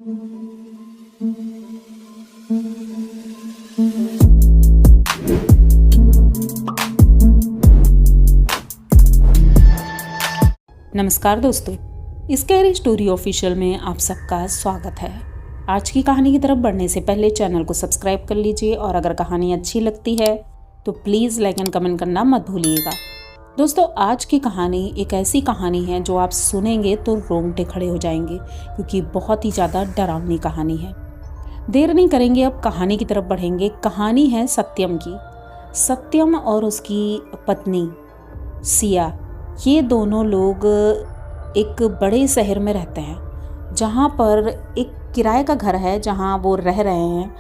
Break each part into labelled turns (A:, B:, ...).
A: नमस्कार दोस्तों, scary story official में आप सबका स्वागत है। आज की कहानी की तरफ बढ़ने से पहले चैनल को सब्सक्राइब कर लीजिए और अगर कहानी अच्छी लगती है तो प्लीज़ लाइक एंड कमेंट करना मत भूलिएगा। दोस्तों, आज की कहानी एक ऐसी कहानी है जो आप सुनेंगे तो रोंगटे खड़े हो जाएंगे, क्योंकि बहुत ही ज़्यादा डरावनी कहानी है। देर नहीं करेंगे, अब कहानी की तरफ बढ़ेंगे। कहानी है सत्यम की। सत्यम और उसकी पत्नी सिया, ये दोनों लोग एक बड़े शहर में रहते हैं, जहाँ पर एक किराए का घर है जहाँ वो रह रहे हैं।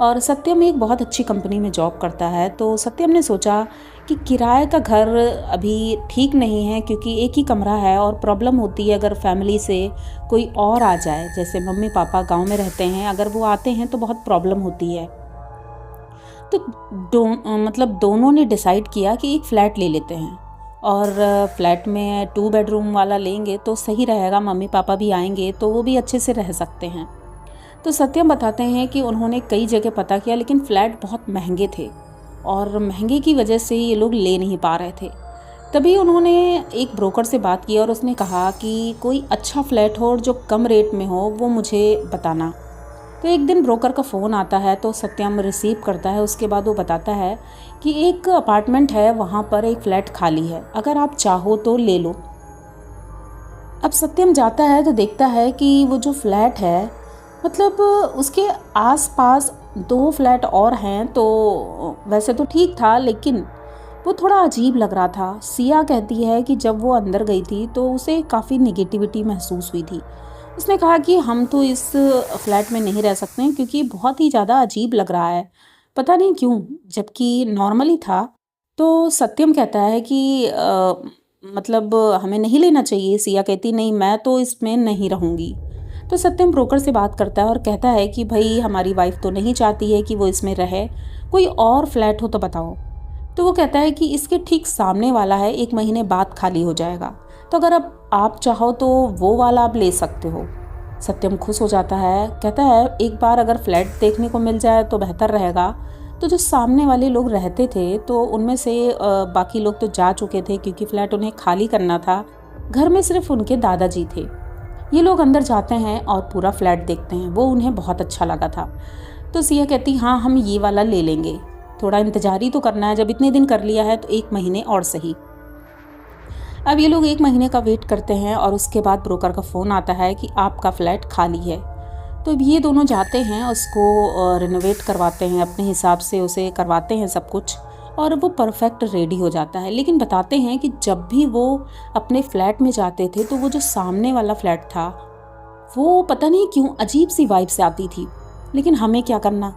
A: और सत्यम एक बहुत अच्छी कंपनी में जॉब करता है। तो सत्यम ने सोचा कि किराए का घर अभी ठीक नहीं है, क्योंकि एक ही कमरा है और प्रॉब्लम होती है अगर फैमिली से कोई और आ जाए। जैसे मम्मी पापा गांव में रहते हैं, अगर वो आते हैं तो बहुत प्रॉब्लम होती है। तो दोनों ने डिसाइड किया कि एक फ़्लैट ले लेते हैं और फ्लैट में 2 बेडरूम वाला लेंगे तो सही रहेगा। मम्मी पापा भी आएंगे तो वो भी अच्छे से रह सकते हैं। तो सत्यम बताते हैं कि उन्होंने कई जगह पता किया, लेकिन फ़्लैट बहुत महंगे थे और महंगे की वजह से ये लोग ले नहीं पा रहे थे। तभी उन्होंने एक ब्रोकर से बात की और उसने कहा कि कोई अच्छा फ़्लैट हो और जो कम रेट में हो वो मुझे बताना। तो एक दिन ब्रोकर का फ़ोन आता है तो सत्यम रिसीव करता है। उसके बाद वो बताता है कि एक अपार्टमेंट है, वहाँ पर एक फ़्लैट खाली है, अगर आप चाहो तो ले लो। अब सत्यम जाता है तो देखता है कि वो जो फ्लैट है, मतलब उसके आसपास 2 फ्लैट और हैं। तो वैसे तो ठीक था, लेकिन वो थोड़ा अजीब लग रहा था। सिया कहती है कि जब वो अंदर गई थी तो उसे काफ़ी निगेटिविटी महसूस हुई थी। उसने कहा कि हम तो इस फ्लैट में नहीं रह सकते हैं, क्योंकि बहुत ही ज़्यादा अजीब लग रहा है, पता नहीं क्यों, जबकि नॉर्मली था। तो सत्यम कहता है कि मतलब हमें नहीं लेना चाहिए। सिया कहती नहीं, मैं तो इसमें नहीं रहूँगी। तो सत्यम ब्रोकर से बात करता है और कहता है कि भाई हमारी वाइफ तो नहीं चाहती है कि वो इसमें रहे, कोई और फ्लैट हो तो बताओ। तो वो कहता है कि इसके ठीक सामने वाला है, 1 महीने बाद खाली हो जाएगा, तो अगर अब आप चाहो तो वो वाला आप ले सकते हो। सत्यम खुश हो जाता है, कहता है एक बार अगर फ्लैट देखने को मिल जाए तो बेहतर रहेगा। तो जो सामने वाले लोग रहते थे तो उनमें से बाकी लोग तो जा चुके थे, क्योंकि फ्लैट उन्हें खाली करना था। घर में सिर्फ उनके दादाजी थे। ये लोग अंदर जाते हैं और पूरा फ्लैट देखते हैं। वो उन्हें बहुत अच्छा लगा था। तो सिया कहती हाँ, हम ये वाला ले लेंगे, थोड़ा इंतजार ही तो करना है, जब इतने दिन कर लिया है तो 1 महीने और सही। अब ये लोग 1 महीने का वेट करते हैं और उसके बाद ब्रोकर का फ़ोन आता है कि आपका फ़्लैट खाली है। तो अब ये दोनों जाते हैं, उसको रिनोवेट करवाते हैं, अपने हिसाब से उसे करवाते हैं सब कुछ, और वो परफेक्ट रेडी हो जाता है। लेकिन बताते हैं कि जब भी वो अपने फ्लैट में जाते थे तो वो जो सामने वाला फ्लैट था, वो पता नहीं क्यों अजीब सी वाइब से आती थी। लेकिन हमें क्या करना,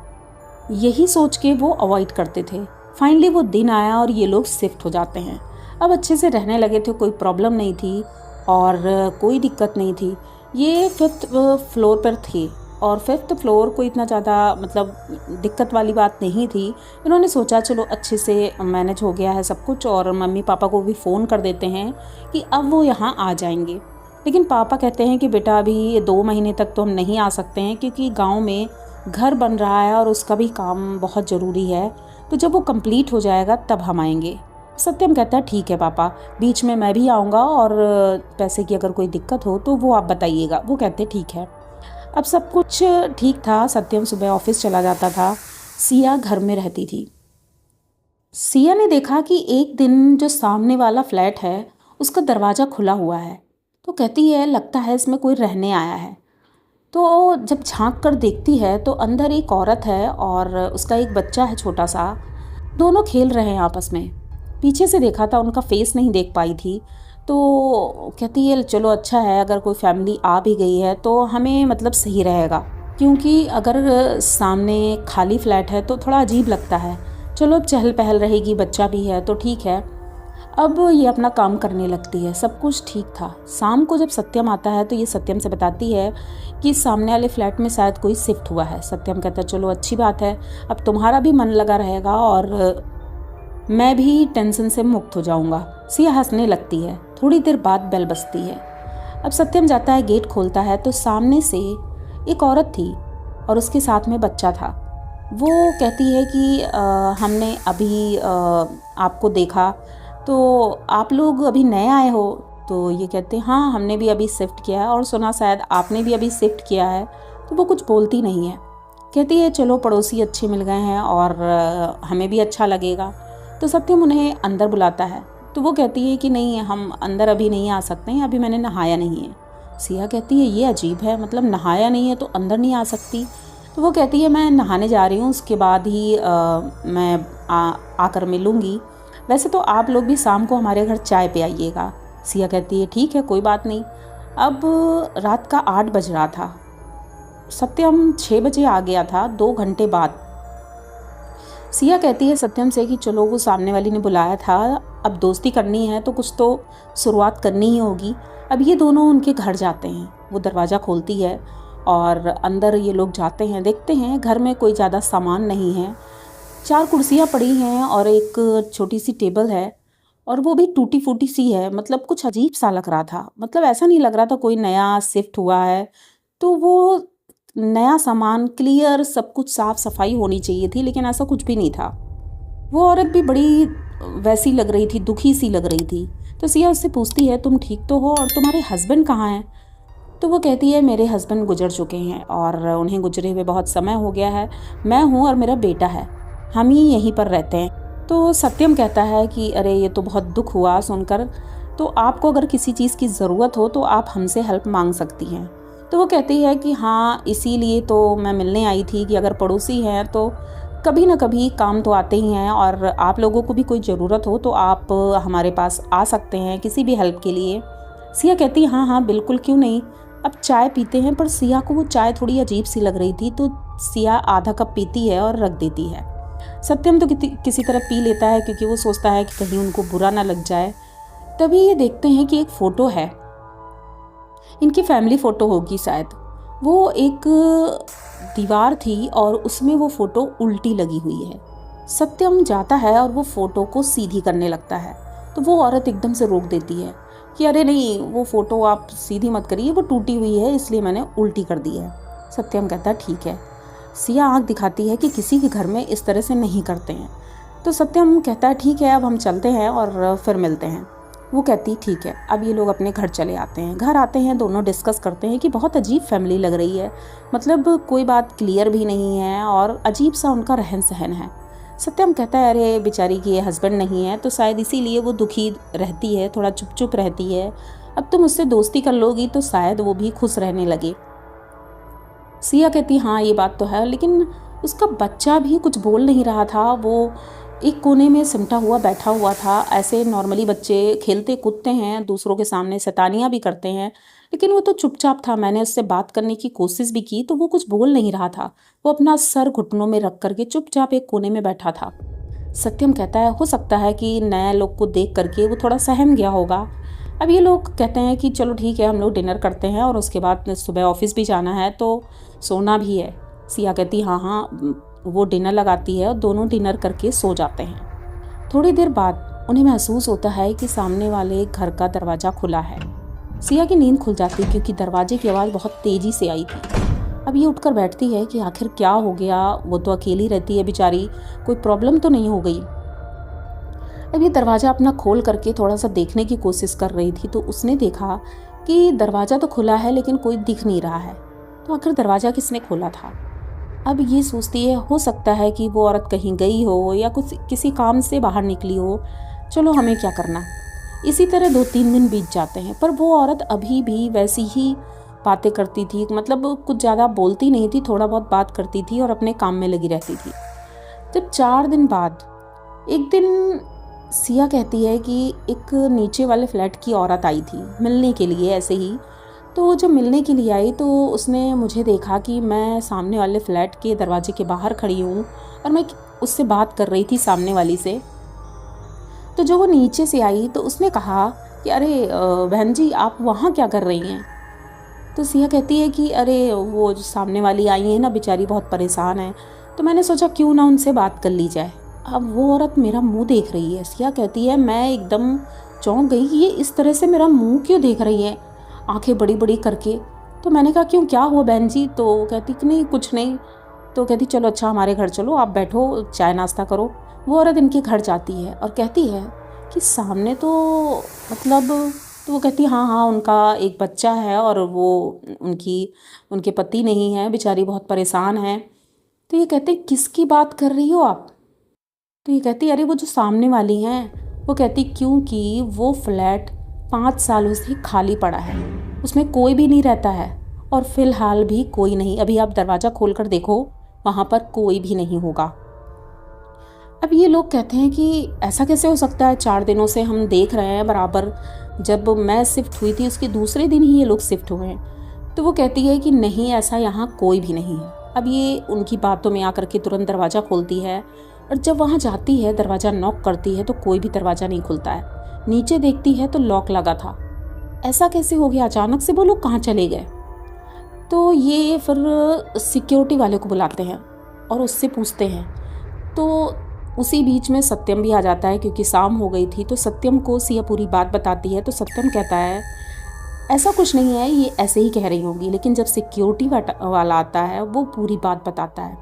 A: यही सोच के वो अवॉइड करते थे। फाइनली वो दिन आया और ये लोग शिफ्ट हो जाते हैं। अब अच्छे से रहने लगे थे, कोई प्रॉब्लम नहीं थी और कोई दिक्कत नहीं थी। ये 5th फ्लोर पर थे और 5th फ्लोर को इतना ज़्यादा मतलब दिक्कत वाली बात नहीं थी। इन्होंने सोचा चलो अच्छे से मैनेज हो गया है सब कुछ, और मम्मी पापा को भी फ़ोन कर देते हैं कि अब वो यहाँ आ जाएंगे। लेकिन पापा कहते हैं कि बेटा अभी 2 महीने तक तो हम नहीं आ सकते हैं, क्योंकि गाँव में घर बन रहा है और उसका भी काम बहुत ज़रूरी है। तो जब वो कंप्लीट हो जाएगा तब हम आएंगे। सत्यम कहता है ठीक है पापा, बीच में मैं भी आऊँगा और पैसे की अगर कोई दिक्कत हो तो वो आप बताइएगा। वो कहते ठीक है। अब सब कुछ ठीक था। सत्यम सुबह ऑफिस चला जाता था, सिया घर में रहती थी। सिया ने देखा कि एक दिन जो सामने वाला फ्लैट है उसका दरवाज़ा खुला हुआ है। तो कहती है लगता है इसमें कोई रहने आया है। तो जब झांक कर देखती है तो अंदर एक औरत है और उसका एक बच्चा है छोटा सा। दोनों खेल रहे हैं आपस में। पीछे से देखा था, उनका फेस नहीं देख पाई थी। तो कहती है चलो अच्छा है, अगर कोई फैमिली आ भी गई है तो हमें मतलब सही रहेगा, क्योंकि अगर सामने खाली फ्लैट है तो थोड़ा अजीब लगता है। चलो अब चहल पहल रहेगी, बच्चा भी है तो ठीक है। अब ये अपना काम करने लगती है। सब कुछ ठीक था। शाम को जब सत्यम आता है तो ये सत्यम से बताती है कि सामने वाले फ्लैट में शायद कोई शिफ्ट हुआ है। सत्यम कहता है चलो अच्छी बात है, अब तुम्हारा भी मन लगा रहेगा और मैं भी टेंशन से मुक्त हो जाऊंगा। सिया हंसने लगती है। थोड़ी देर बाद बेल बजती है। अब सत्यम जाता है, गेट खोलता है तो सामने से एक औरत थी और उसके साथ में बच्चा था। वो कहती है कि हमने अभी आपको देखा, तो आप लोग अभी नए आए हो? तो ये कहते हैं हाँ, हमने भी अभी शिफ्ट किया है और सुना शायद आपने भी अभी शिफ्ट किया है। तो वो कुछ बोलती नहीं है। कहती है चलो पड़ोसी अच्छे मिल गए हैं और हमें भी अच्छा लगेगा। तो सत्यम उन्हें अंदर बुलाता है। तो वो कहती है कि नहीं, हम अंदर अभी नहीं आ सकते हैं, अभी मैंने नहाया नहीं है। सिया कहती है ये अजीब है, मतलब नहाया नहीं है तो अंदर नहीं आ सकती। तो वो कहती है मैं नहाने जा रही हूँ, उसके बाद ही मैं आकर मिलूँगी। वैसे तो आप लोग भी शाम को हमारे घर चाय पे आइएगा। सिया कहती है ठीक है, कोई बात नहीं। अब रात का 8 बज रहा था। सत्यम 6 बजे आ गया था, 2 घंटे बाद। सिया कहती है सत्यम से कि चलो वो सामने वाली ने बुलाया था, अब दोस्ती करनी है तो कुछ तो शुरुआत करनी ही होगी। अब ये दोनों उनके घर जाते हैं। वो दरवाज़ा खोलती है और अंदर ये लोग जाते हैं। देखते हैं घर में कोई ज़्यादा सामान नहीं है, 4 कुर्सियाँ पड़ी हैं और एक छोटी सी टेबल है, और वो भी टूटी फूटी सी है। मतलब कुछ अजीब सा लग रहा था, मतलब ऐसा नहीं लग रहा था कोई नया शिफ्ट हुआ है। तो वो नया सामान क्लियर, सब कुछ साफ़ सफाई होनी चाहिए थी, लेकिन ऐसा कुछ भी नहीं था। वो औरत भी बड़ी वैसी लग रही थी, दुखी सी लग रही थी। तो सिया उससे पूछती है तुम ठीक तो हो और तुम्हारे हस्बैंड कहाँ हैं? तो वो कहती है मेरे हस्बैंड गुजर चुके हैं और उन्हें गुजरे हुए बहुत समय हो गया है। मैं हूँ और मेरा बेटा है, हम ही यहीं पर रहते हैं। तो सत्यम कहता है कि अरे ये तो बहुत दुख हुआ सुनकर। तो आपको अगर किसी चीज़ की ज़रूरत हो तो आप हमसे हेल्प मांग सकती हैं। तो वो कहती है कि हाँ, इसीलिए तो मैं मिलने आई थी कि अगर पड़ोसी हैं तो कभी ना कभी काम तो आते ही हैं, और आप लोगों को भी कोई ज़रूरत हो तो आप हमारे पास आ सकते हैं किसी भी हेल्प के लिए। सिया कहती है हाँ हाँ बिल्कुल, क्यों नहीं। अब चाय पीते हैं, पर सिया को वो चाय थोड़ी अजीब सी लग रही थी, तो सिया आधा कप पीती है और रख देती है। सत्यम तो किसी तरह पी लेता है, क्योंकि वो सोचता है कि कहीं उनको बुरा ना लग जाए। तभी ये देखते हैं कि एक फ़ोटो है, इनकी फैमिली फ़ोटो होगी शायद। वो एक दीवार थी और उसमें वो फ़ोटो उल्टी लगी हुई है। सत्यम जाता है और वो फ़ोटो को सीधी करने लगता है। तो वो औरत एकदम से रोक देती है कि अरे नहीं, वो फ़ोटो आप सीधी मत करिए, वो टूटी हुई है इसलिए मैंने उल्टी कर दी है। सत्यम कहता है ठीक है। सिया आँख दिखाती है कि किसी के घर में इस तरह से नहीं करते हैं। तो सत्यम कहता है ठीक है, अब हम चलते हैं और फिर मिलते हैं। वो कहती ठीक है। अब ये लोग अपने घर चले आते हैं। घर आते हैं, दोनों डिस्कस करते हैं कि बहुत अजीब फैमिली लग रही है, मतलब कोई बात क्लियर भी नहीं है और अजीब सा उनका रहन सहन है। सत्यम कहता है अरे बेचारी की ये हस्बैंड नहीं है तो शायद इसीलिए वो दुखी रहती है, थोड़ा चुप चुप रहती है। अब तुम उससे दोस्ती कर लोगी तो शायद वो भी खुश रहने लगे। सिया कहती हाँ ये बात तो है, लेकिन उसका बच्चा भी कुछ बोल नहीं रहा था। वो एक कोने में सिमटा हुआ बैठा हुआ था। ऐसे नॉर्मली बच्चे खेलते कूदते हैं, दूसरों के सामने शैतानियाँ भी करते हैं, लेकिन वो तो चुपचाप था। मैंने उससे बात करने की कोशिश भी की तो वो कुछ बोल नहीं रहा था। वो अपना सर घुटनों में रख करके चुपचाप एक कोने में बैठा था। सत्यम कहता है हो सकता है कि नए लोग को देख करके वो थोड़ा सहम गया होगा। अब ये लोग कहते हैं कि चलो ठीक है, हम लोग डिनर करते हैं और उसके बाद सुबह ऑफिस भी जाना है तो सोना भी है। सिया कहती हाँ हाँ। वो डिनर लगाती है और दोनों डिनर करके सो जाते हैं। थोड़ी देर बाद उन्हें महसूस होता है कि सामने वाले घर का दरवाज़ा खुला है। सिया की नींद खुल जाती है क्योंकि दरवाजे की आवाज़ बहुत तेज़ी से आई थी। अब ये उठकर बैठती है कि आखिर क्या हो गया, वो तो अकेली रहती है बेचारी, कोई प्रॉब्लम तो नहीं हो गई। अब ये दरवाज़ा अपना खोल करके थोड़ा सा देखने की कोशिश कर रही थी तो उसने देखा कि दरवाज़ा तो खुला है लेकिन कोई दिख नहीं रहा है। तो आखिर दरवाज़ा किसने खोला था? अब ये सोचती है हो सकता है कि वो औरत कहीं गई हो या कुछ किसी काम से बाहर निकली हो। चलो हमें क्या करना। इसी तरह 2-3 दिन बीत जाते हैं, पर वो औरत अभी भी वैसी ही बातें करती थी, मतलब कुछ ज़्यादा बोलती नहीं थी, थोड़ा बहुत बात करती थी और अपने काम में लगी रहती थी। जब 4 दिन बाद एक दिन सिया कहती है कि एक नीचे वाले फ्लैट की औरत आई थी मिलने के लिए ऐसे ही। तो जब मिलने के लिए आई तो उसने मुझे देखा कि मैं सामने वाले फ्लैट के दरवाजे के बाहर खड़ी हूँ और मैं उससे बात कर रही थी सामने वाली से। तो जो वो नीचे से आई तो उसने कहा कि अरे बहन जी आप वहाँ क्या कर रही हैं? तो सिया कहती है कि अरे वो जो सामने वाली आई है ना, बेचारी बहुत परेशान है, तो मैंने सोचा क्यों ना उनसे बात कर ली जाए। अब वो औरत मेरा मुंह देख रही है। सिया कहती है मैं एकदम चौंक गई कि ये इस तरह से मेरा मुंह क्यों देख रही है, आंखें बड़ी बड़ी करके। तो तो मैंने कहा क्यों, क्या हुआ बहन जी? तो वो कहती कि नहीं कुछ नहीं। तो कहती चलो अच्छा हमारे घर चलो, आप बैठो चाय नाश्ता करो। वो औरत इनके घर जाती है और कहती है कि सामने तो मतलब, तो वो कहती हाँ हाँ उनका एक बच्चा है और वो उनके पति नहीं है, बेचारी बहुत परेशान है। तो ये कहते किसकी बात कर रही हो आप? तो ये कहती अरे वो जो सामने वाली हैं। वो कहती क्योंकि वो फ्लैट 5 सालों से खाली पड़ा है, उसमें कोई भी नहीं रहता है और फिलहाल भी कोई नहीं। अभी आप दरवाज़ा खोल कर देखो, वहाँ पर कोई भी नहीं होगा। अब ये लोग कहते हैं कि ऐसा कैसे हो सकता है, 4 दिनों से हम देख रहे हैं बराबर। जब मैं शिफ्ट हुई थी उसके दूसरे दिन ही ये लोग शिफ्ट हुए हैं। तो वो कहती है कि नहीं ऐसा यहाँ कोई भी नहीं है। अब ये उनकी बातों में आकर के तुरंत दरवाज़ा खोलती है और जब वहाँ जाती है दरवाज़ा नॉक करती है तो कोई भी दरवाज़ा नहीं खुलता है। नीचे देखती है तो लॉक लगा था। ऐसा कैसे हो गया अचानक से, वो लोग कहाँ चले गए? तो ये फिर सिक्योरिटी वाले को बुलाते हैं और उससे पूछते हैं। तो उसी बीच में सत्यम भी आ जाता है क्योंकि शाम हो गई थी। तो सत्यम को सिया पूरी बात बताती है। तो सत्यम कहता है ऐसा कुछ नहीं है, ये ऐसे ही कह रही होंगी। लेकिन जब सिक्योरिटी वाला आता है वो पूरी बात बताता है।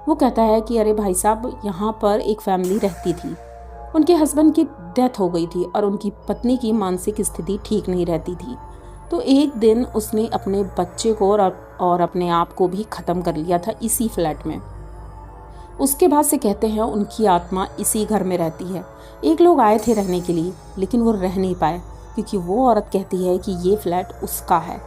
A: वो कहता है कि अरे भाई साहब, यहाँ पर एक फैमिली रहती थी, उनके हस्बैंड की डेथ हो गई थी और उनकी पत्नी की मानसिक स्थिति ठीक नहीं रहती थी। तो एक दिन उसने अपने बच्चे को और अपने आप को भी ख़त्म कर लिया था इसी फ्लैट में। उसके बाद से कहते हैं उनकी आत्मा इसी घर में रहती है। एक लोग आए थे रहने के लिए लेकिन वो रह नहीं पाए क्योंकि वो औरत कहती है कि ये फ्लैट उसका है।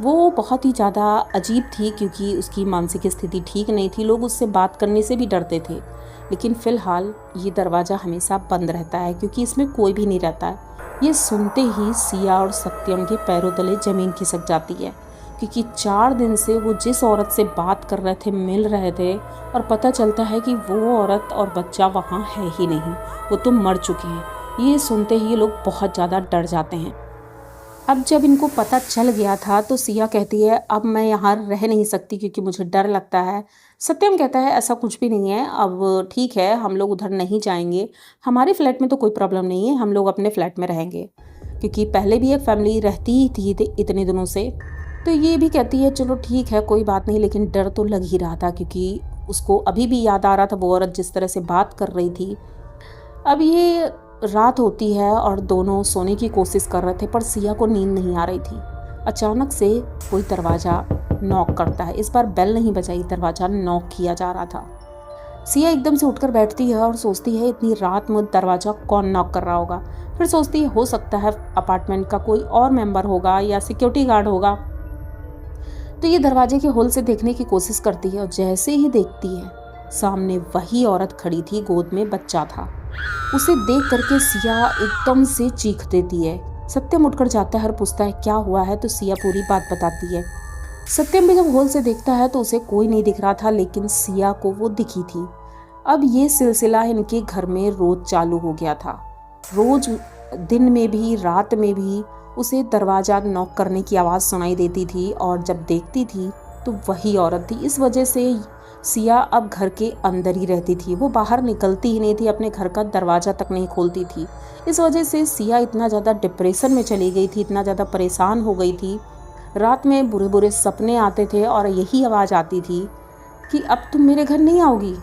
A: वो बहुत ही ज़्यादा अजीब थी क्योंकि उसकी मानसिक स्थिति ठीक नहीं थी, लोग उससे बात करने से भी डरते थे। लेकिन फ़िलहाल ये दरवाज़ा हमेशा बंद रहता है क्योंकि इसमें कोई भी नहीं रहता है। ये सुनते ही सिया और सत्यम के पैरों तले ज़मीन खिसक जाती है क्योंकि 4 दिन से वो जिस औरत से बात कर रहे थे, मिल रहे थे, और पता चलता है कि वो औरत और बच्चा वहाँ है ही नहीं, वो तो मर चुके हैं। ये सुनते ही ये लोग बहुत ज़्यादा डर जाते हैं। अब जब इनको पता चल गया था तो सिया कहती है अब मैं यहाँ रह नहीं सकती क्योंकि मुझे डर लगता है। सत्यम कहता है ऐसा कुछ भी नहीं है, अब ठीक है हम लोग उधर नहीं जाएंगे, हमारे फ्लैट में तो कोई प्रॉब्लम नहीं है, हम लोग अपने फ्लैट में रहेंगे। क्योंकि पहले भी एक फैमिली रहती ही थी इतने दिनों से। तो ये भी कहती है चलो ठीक है कोई बात नहीं, लेकिन डर तो लग ही रहा था क्योंकि उसको अभी भी याद आ रहा था वो औरत जिस तरह से बात कर रही थी। अब ये रात होती है और दोनों सोने की कोशिश कर रहे थे पर सिया को नींद नहीं आ रही थी। अचानक से कोई दरवाज़ा नॉक करता है। इस बार बेल नहीं बजाई, दरवाज़ा नॉक किया जा रहा था। सिया एकदम से उठकर बैठती है और सोचती है इतनी रात में दरवाज़ा कौन नॉक कर रहा होगा। फिर सोचती है हो सकता है अपार्टमेंट का कोई और मेंबर होगा या सिक्योरिटी गार्ड होगा। तो ये दरवाजे के होल से देखने की कोशिश करती है और जैसे ही देखती है सामने वही औरत खड़ी थी, गोद में बच्चा था। उसे देख करके सिया एकदम से चीख देती है। सत्यम उठकर जाता है और पूछता है क्या हुआ है। तो सिया पूरी बात बताती है। सत्यम भी जब होल से देखता है तो उसे कोई नहीं दिख रहा था लेकिन सिया को वो दिखी थी। अब ये सिलसिला इनके घर में रोज चालू हो गया था। रोज दिन में भी रात में भी उसे दरवाज़ा नॉक करने की आवाज़ सुनाई देती थी और जब देखती थी तो वही औरत थी। इस वजह से सिया अब घर के अंदर ही रहती थी, वो बाहर निकलती ही नहीं थी, अपने घर का दरवाज़ा तक नहीं खोलती थी। इस वजह से सिया इतना ज़्यादा डिप्रेशन में चली गई थी, इतना ज़्यादा परेशान हो गई थी। रात में बुरे बुरे सपने आते थे और यही आवाज़ आती थी कि अब तुम मेरे घर नहीं आओगी,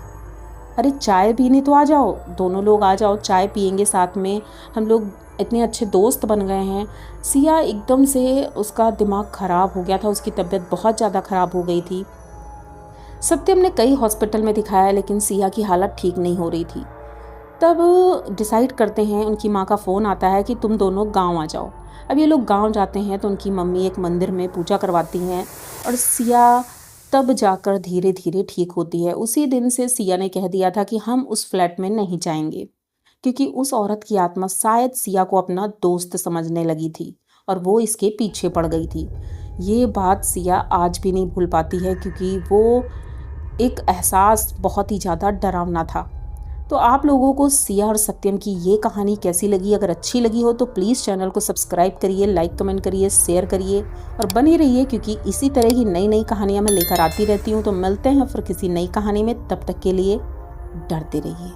A: अरे चाय पीने तो आ जाओ, दोनों लोग आ जाओ, चाय पियेंगे साथ में, हम लोग इतने अच्छे दोस्त बन गए हैं। सिया एकदम से उसका दिमाग ख़राब हो गया था, उसकी तबीयत बहुत ज़्यादा ख़राब हो गई थी। सत्यम ने कई हॉस्पिटल में दिखाया लेकिन सिया की हालत ठीक नहीं हो रही थी। तब डिसाइड करते हैं, उनकी माँ का फ़ोन आता है कि तुम दोनों गांव आ जाओ। अब ये लोग गांव जाते हैं तो उनकी मम्मी एक मंदिर में पूजा करवाती हैं और सिया तब जाकर धीरे धीरे ठीक होती है। उसी दिन से सिया ने कह दिया था कि हम उस फ्लैट में नहीं जाएंगे क्योंकि उस औरत की आत्मा शायद सिया को अपना दोस्त समझने लगी थी और वो इसके पीछे पड़ गई थी। ये बात सिया आज भी नहीं भूल पाती है क्योंकि वो एक एहसास बहुत ही ज़्यादा डरावना था। तो आप लोगों को सिया और सत्यम की ये कहानी कैसी लगी? अगर अच्छी लगी हो तो प्लीज़ चैनल को सब्सक्राइब करिए, लाइक कमेंट करिए, शेयर करिए और बने रहिए क्योंकि इसी तरह की नई नई कहानियाँ मैं लेकर आती रहती हूँ। तो मिलते हैं फिर किसी नई कहानी में, तब तक के लिए डरते रहिए।